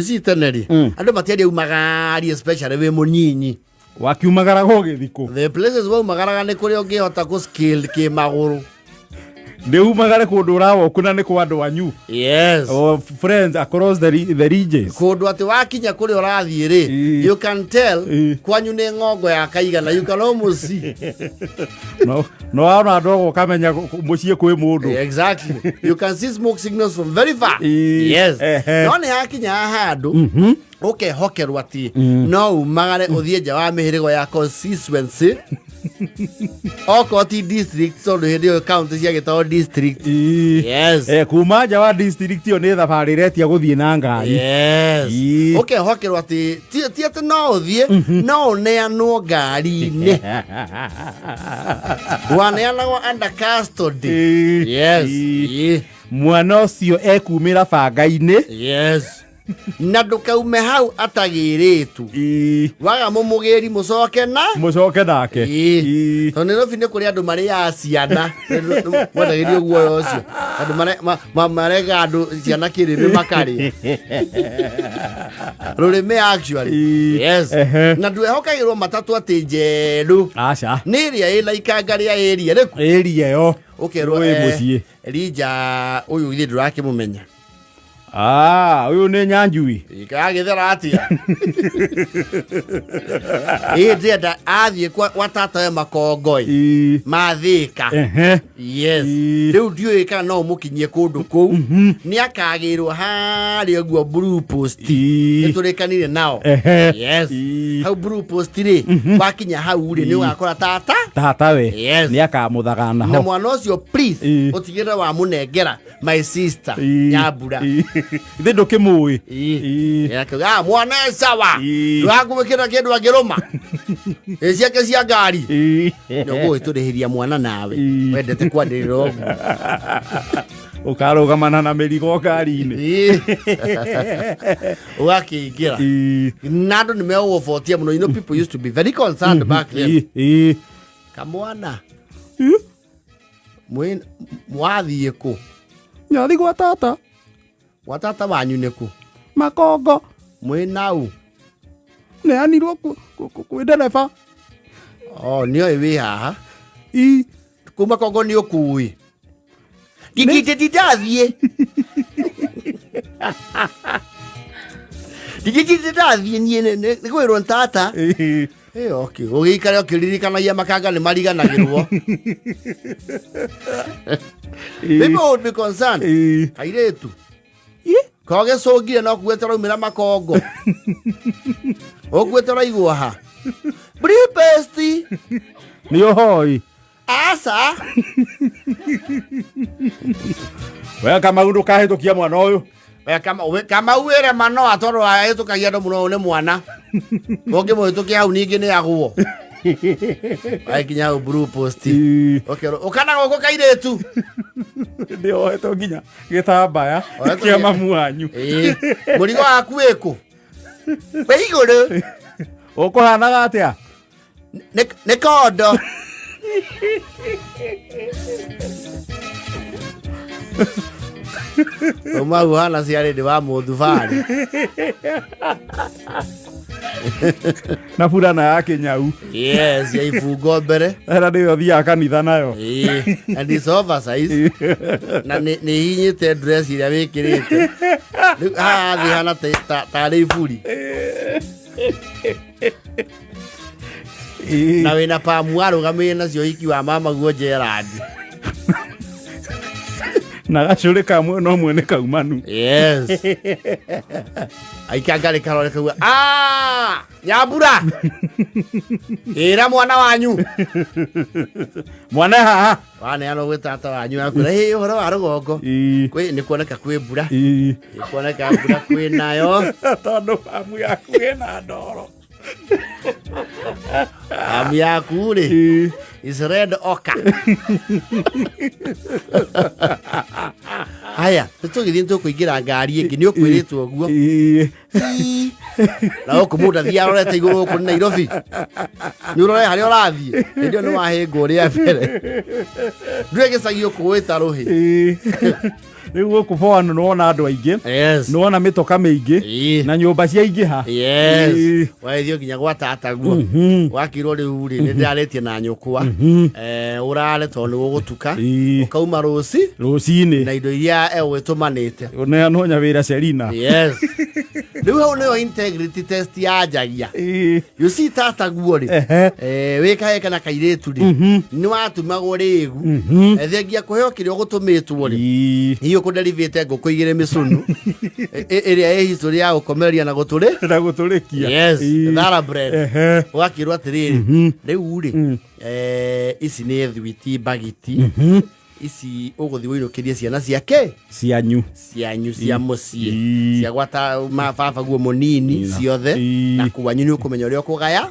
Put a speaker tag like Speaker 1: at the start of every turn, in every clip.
Speaker 1: teneri andu matiari umagari especially we munyinyi
Speaker 2: wakiumagara gogithiko
Speaker 1: the places we umagaraga ni kuri ungihota ku skill ki maguru
Speaker 2: umagare kundu rawo kuna ni kwa andu wanyu
Speaker 1: yes
Speaker 2: friends across the regions
Speaker 1: kundu ati wakinya kuri urathie ri you can tell kwanyu ni ngongo ya kaigana you can almost see
Speaker 2: no ana ndogo kamenya mucie kwi mundu
Speaker 1: exactly you can see smoke signals from very far yes no ni hakinya handu okay hokerwa ati no umagare uthie nja wa mihirigo ya constituency okoti district so ndio county cia gitawo district yes
Speaker 2: kuma nja wa district yo ni thabari retia guthie na ngari
Speaker 1: yes okay hokerwa ati ti ati no uthie no ne anu ngari ni waneanagwo under custody yes
Speaker 2: mwana ucio ekumira banga-ini
Speaker 1: yes na ndukaume hau atagiritu waga mumugiri mucoke nake to ni rofi ni kuri andu mari ya ciana wadagirio guoyo ucio andu marega andu ciana kirimi makari rurimi actually yes na ndu ehokagirwo matatu ati njeru
Speaker 2: acha
Speaker 1: ni iria ina ikangaria area
Speaker 2: yo
Speaker 1: ukerwo Elija uyu ithi ndurakimumenya
Speaker 2: uyu ni nyanjui
Speaker 1: ikagithera atia ndienda athie kwa tata we makongoi mathika yes riu ndiui kana no mukinyie kundu kou ni akagirwo hari guo blue post niturikanire nao yes hau blue post ri wakinya hau ri ni ugakora tata
Speaker 2: we ni akamuthagana ho
Speaker 1: na mwana ucio please utigire wa munengera my sister nyambura
Speaker 2: ithe ndukimui
Speaker 1: yakaga mwana sawa ndwagumikira kindu angiruma ciake cia ngari niguo iturihiria mwana nawe wendete kwandirira ogu
Speaker 2: ukarugamana na mirigo ngari-ini
Speaker 1: ugakingira na andu nimeuvotia muno. You know, people used to be very concerned back then. Kamwana mwathie ku
Speaker 2: nyathi gwa
Speaker 1: tata wanyu niku
Speaker 2: makongo
Speaker 1: mwinau
Speaker 2: neanirwo kwi ndereba
Speaker 1: nio wi haha kuma kongo ni ukui ndidathie nie ni kwirwo tata okay ugikare ukiririkanagia makanga ni mariganagirwo people would be concerned kairetu koge sogire no kuwetera umira makongo ogwetera igwa ha bripesti
Speaker 2: ni ohoi
Speaker 1: asa
Speaker 2: we kama undu kahitukia mwana uyu
Speaker 1: kama uwere mano atoro ahitukagia ndo muno ne mwana oge muhitukia hau ningi ni agwo aikinya hau blue post okay ukana goko kairetu
Speaker 2: ndio eto nginya gitambaya kia mamu wanyu
Speaker 1: murigo waku wiku we iguru
Speaker 2: ukuhanaga atia
Speaker 1: ne kondo Oma hana ciarä ndä wa må thubari
Speaker 2: na burana ya kinyau
Speaker 1: yes ya ibungo mbere
Speaker 2: era ndio thia kanitha nayo
Speaker 1: and it's oversize na ni hinyite dress iria wikirite hathi hana tarä iburi na wina pamu arugamire nacio hiki wa mama guo Gerard
Speaker 2: na gacuri kamwe no mwene kaumanu
Speaker 1: yes aikangare karore kau nyambura ira mwana wanyu
Speaker 2: mwana haha
Speaker 1: wane ano gwe tata wanyu akura horo wa rugongo kwe ni kuoneka kwe mbura ni kuoneka mbura kwe nayo
Speaker 2: tondu pamu yaku ina ndoro
Speaker 1: pamu yaku ri is red oka haya tutugithie tukuingira ngari ingi ni ukwiritwo guo na ukumuda thia rorete iguru kuri Nairobi ni urore hari urathie ndio ni wahingo ria mbere ndwe gicagio kuwita ruhi
Speaker 2: Niguo kuboa no wona andu aingi.
Speaker 1: Yes.
Speaker 2: No wona mitoka miingi na nyumba cia ingiha.
Speaker 1: Yes. Waithio nginya gwa tata guo. Wakirwo riu ri ni ndaletie na nyukwa. Urale tondu ugutuka. Ukauma rucini na indo iria egwitumanite.
Speaker 2: Ona no nya wira Selina.
Speaker 1: Yes. Riu hau no integrity test ya jagia. You see tata guo ri. Wika kana kairetu ri. Ni watumagwo rigu. Ethengia kuheo kirio gutumitwo ri. Hiyo kuderivate ngoko igire micunu. Area ya history ya ukomeria na guturikia. Yes. Thara bread. Wakirwo atiriri. Riu ri. Ici ni thwiti bagiti. Ici uguthi wirukirie ciana ciake cianyu cia mucii cia gwata mababa guo munini ciothe na kuwanyu ni ukumenya uria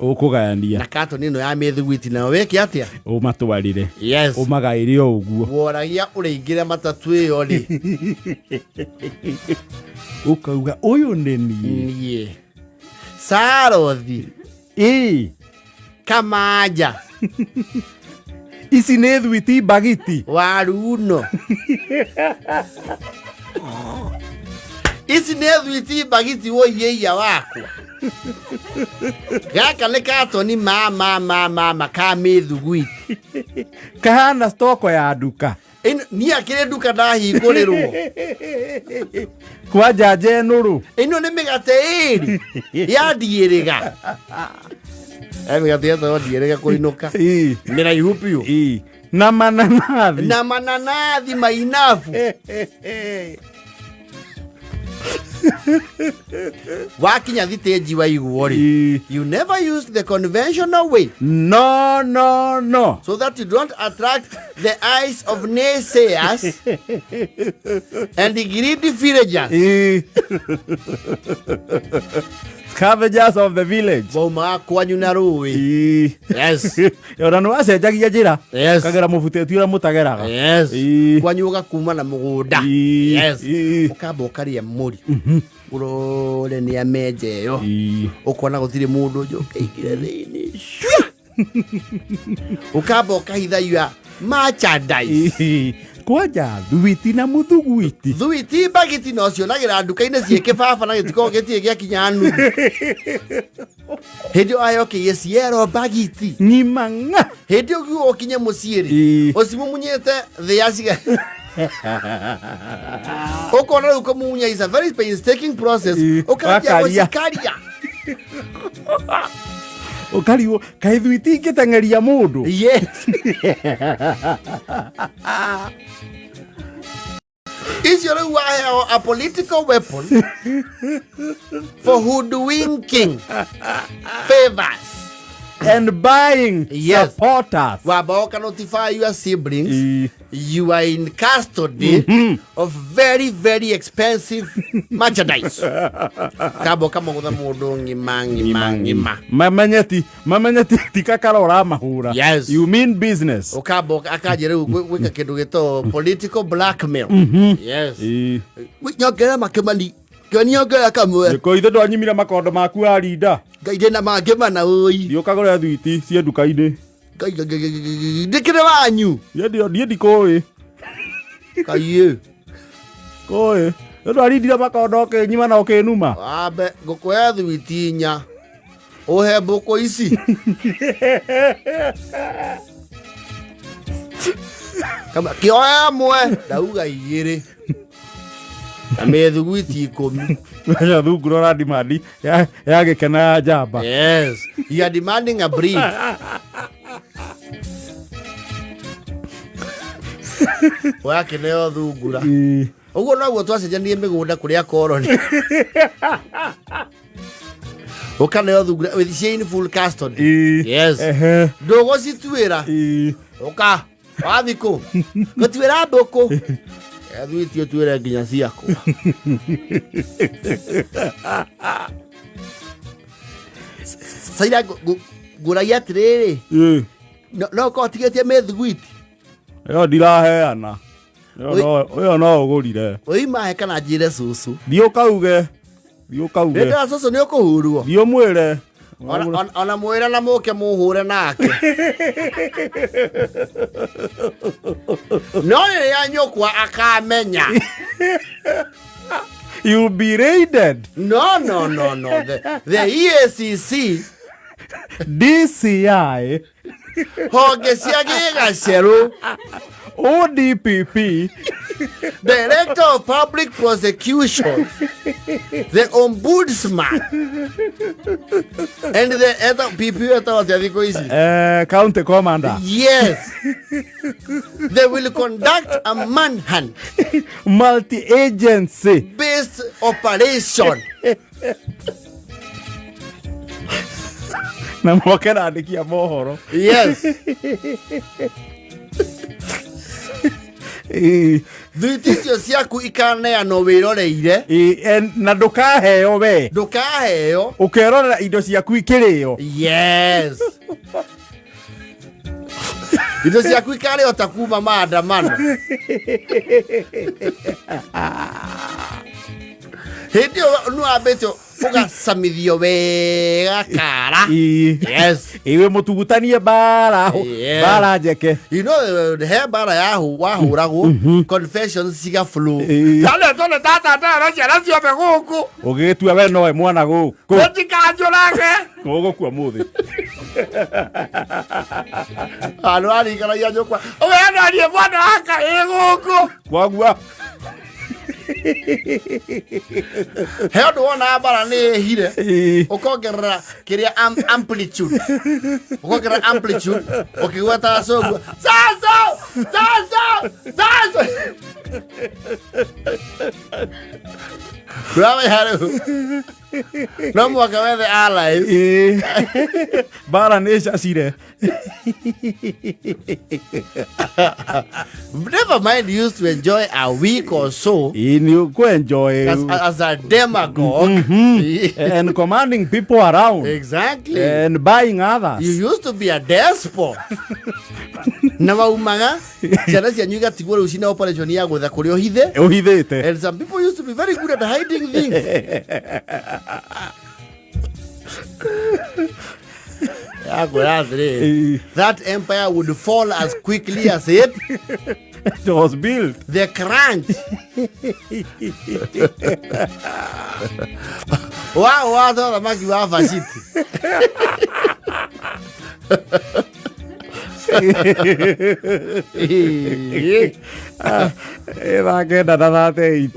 Speaker 1: ukugayania na carton ino ya mithuguiti na weke atia
Speaker 2: umatwarire.
Speaker 1: Yes.
Speaker 2: Umagaire uguo
Speaker 1: woragia ureingire matatu iyo ri
Speaker 2: ukauga uyu ni nie
Speaker 1: Sarothi Kamaja.
Speaker 2: Ici nĩ thwiti bagiti
Speaker 1: waruno. Ici nĩ thwiti bagiti woiyeia wakwa. Gaka nĩ katoni mama ka mithuguiti.
Speaker 2: Kahana stoko ya nduka.
Speaker 1: Ni akire nduka ndahingũrĩrwo.
Speaker 2: Kwa jaje nuru.
Speaker 1: Ino nĩ mĩgate ĩrĩ ya ndiĩrĩga. Mĩgate ĩyo ndiĩrĩga kũinũka. Mĩraihu biũ.
Speaker 2: Na mananathi.
Speaker 1: Na mananathi mainabu. Wakinya thiteji wa iguori. You never use the conventional way.
Speaker 2: No.
Speaker 1: So that you don't attract the eyes of naysayers and the greedy villagers.
Speaker 2: Scavengers of the village.
Speaker 1: Boma kwanyu na rui. Yes.
Speaker 2: Yora no acenjagia njira.
Speaker 1: Yes.
Speaker 2: Kagera mubutetu ira mutageraga.
Speaker 1: Yes. Kwanyu gakuma na mugunda. Yes. Ukamba ukaria muri. Urore ni ameje yo. Ukona gutire mundu njoke igire thini. Ukamba ukahitha ya merchandise.
Speaker 2: Kwaja thwiti na mithuguiti.
Speaker 1: Thwiti bagiti no cionagira nduka-ini cieke baba na gitiko getie gia kinyanu. Hedio ayo ke yesiero bagiti.
Speaker 2: Ni manga.
Speaker 1: Hedio gu okinye muciiri. Osimunyete the asiga. Okona uko munya is a very painstaking process. Okaja wasikaria.
Speaker 2: Okariwo kaithwiti ngetengeria mundu.
Speaker 1: Yes. Is your a political weapon for hoodwinking favors
Speaker 2: and buying supporters.
Speaker 1: Waboka notify your siblings you are in custody of very, very expensive merchandise. Kabo kama gutha mundu ngima.
Speaker 2: Mamenyeti tikakarora mahura.
Speaker 1: Yes.
Speaker 2: You mean business.
Speaker 1: Okabo akajere gwika kindu gito political blackmail. Yes. Nyongera makemani. Nyongera kamwe.
Speaker 2: Ko ithe ndwanyimira makondo maku arinda.
Speaker 1: Ngaide na mangema na oi.
Speaker 2: Ndiukagora thwiti cia nduka-ini.
Speaker 1: Ndikire wanyu.
Speaker 2: Ndie ndikoi.
Speaker 1: Kaiye.
Speaker 2: Koi. Ndo arindira makondo ke nyima na okenuma.
Speaker 1: Abe ngukwea thwiti nya. Uhe mbuko ici. Kama kioya mwe ndauga igiri. Mithuguiti 10.
Speaker 2: Ya thunguro ra demand ya gikena ya jamba.
Speaker 1: Yes. You are demanding a breed. Wake neo thungura. Ugo no twacenjanie migunda kuria koroni. Ukaneo thungura with shameful custody. Yes. Ndogo situira. Uka wathiko. Gotwira mboko. Thwiti otwira nginya ciako. Saira nguragia atiriri. No ko tigetie mithuguiti.
Speaker 2: Yo ndiraheana. Yo no ugurire.
Speaker 1: Oima he kana njire cucu.
Speaker 2: Thiukauge.
Speaker 1: Nda cucu ni ukuhurwo.
Speaker 2: Thiu mwire.
Speaker 1: Ona mwira na muke muhure nake. No ya nyokwa akamenya.
Speaker 2: You'll be raided.
Speaker 1: No. The EACC
Speaker 2: DCI
Speaker 1: honge cia gigaceru
Speaker 2: ODPP
Speaker 1: Director of Public Prosecution, the Ombudsman, and the other people
Speaker 2: County Commander.
Speaker 1: Yes. They will conduct a manhunt
Speaker 2: multi-agency
Speaker 1: based operation.
Speaker 2: Na mwakena andikia mohoro.
Speaker 1: Yes. Thwiti cio ciaku ikaneanwo wiroreire
Speaker 2: na ndukaheo we
Speaker 1: ndukaheo
Speaker 2: ukerorera indo ciaku ikirio.
Speaker 1: Yes. Indo ciaku ikareo ta kuma maandamano. Hindi no abeto ugasamithio wega kara. Yes.
Speaker 2: Iwe mutugutanie bara njeke.
Speaker 1: You know he bara yahu wahuragwo confessions ciga flow. Tale tole tata na ciana ciothe guku.
Speaker 2: Ugitua we no mwana guku.
Speaker 1: Utikanjurage.
Speaker 2: Gugukua muthi.
Speaker 1: Anu ari kana ya nyokwa. We no ari mwana aka guku.
Speaker 2: Kwagua.
Speaker 1: Heo duona bara ni hire ukongerera kiria amplitude ukigwata sogu sasa Bravo haru no mwaka wethe allies
Speaker 2: bara ni cacire.
Speaker 1: Never mind, you used to enjoy a week or so
Speaker 2: you go enjoy
Speaker 1: as a demagogue
Speaker 2: and commanding people around.
Speaker 1: Exactly.
Speaker 2: And buying others.
Speaker 1: You used to be a despot. Na maumaga ciana cianyu igatigwo riu cina operation ya gwetha kuria
Speaker 2: uhithite.
Speaker 1: And some people used to be very good at hiding things. That empire would fall as quickly as it
Speaker 2: was built.
Speaker 1: The crunch. Wow, the maki wa vashiti.
Speaker 2: Era que nada te